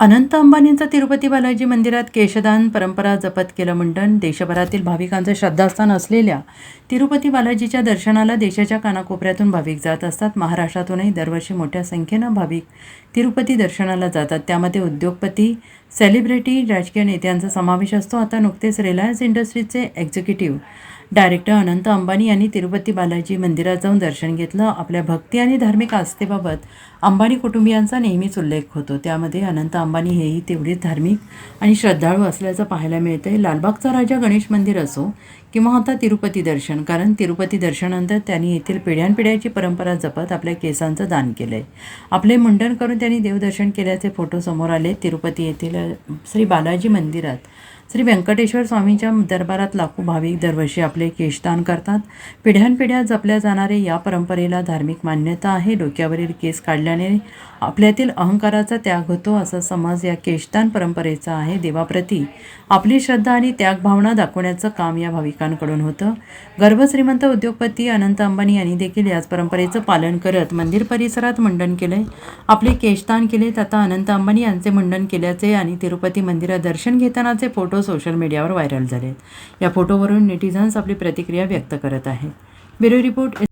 अनंत अंबानींचं तिरुपती बालाजी मंदिरात केशदान परंपरा जपत केलं मुंडन. देशभरातील भाविकांचं श्रद्धास्थान असलेल्या तिरुपती बालाजीच्या दर्शनाला देशाच्या कानाकोपऱ्यातून भाविक जात असतात. महाराष्ट्रातूनही दरवर्षी मोठ्या संख्येनं भाविक तिरुपती दर्शनाला जातात. त्यामध्ये उद्योगपती, सेलिब्रिटी, राजकीय नेत्यांचा समावेश असतो. आता नुकतेच Reliance इंडस्ट्रीजचे executive director Anant Ambani यांनी तिरुपती बालाजी मंदिरात जाऊन दर्शन घेतलं. आपल्या भक्ती आणि धार्मिक आस्थेबाबत अंबानी कुटुंबियांचा नेहमीच उल्लेख होतो. त्यामध्ये अनंत अंबानी हेही तेवढेच धार्मिक आणि श्रद्धाळू असल्याचं पाहायला मिळतंय. लालबागचा राजा गणेश मंदिर असो किंवा आता तिरुपती दर्शन, कारण तिरुपती दर्शनानंतर त्यांनी येथील पिढ्यानपिढ्याची परंपरा जपत आपल्या केसांचं दान केलंय. आपले मुंडन करून त्यांनी देवदर्शन केल्याचे फोटो समोर आले. तिरुपती येथील श्री बालाजी मंदिरात श्री व्यंकटेश्वर स्वामींच्या दरबारात लाखो भाविक दरवर्षी आपले केशदान करतात. पिढ्यानपिढ्या जपल्या जाणारे या परंपरेला धार्मिक मान्यता आहे. डोक्यावरील केस काढल्याने आपल्यातील अहंकाराचा त्याग होतो, असा समज या केशदान परंपरेचा आहे. देवाप्रती आपली श्रद्धा आणि त्यागभावना दाखवण्याचं काम या भाविकांकडून होतं. गर्भश्रीमंत उद्योगपती अनंत अंबानी यांनी देखील याच परंपरेचं पालन करत मंदिर परिसरात मुंडन केलंय, आपले केशदान केलेत. आता अनंत अंबानी यांचे मुंडन केल्याचे आणि तिरुपती मंदिरात दर्शन घेतानाचे फोटो सोशल मीडियावर व्हायरल झालेत. या फोटोवरून नेटिझन्स आपली प्रतिक्रिया व्यक्त करत आहेत. Bureau report.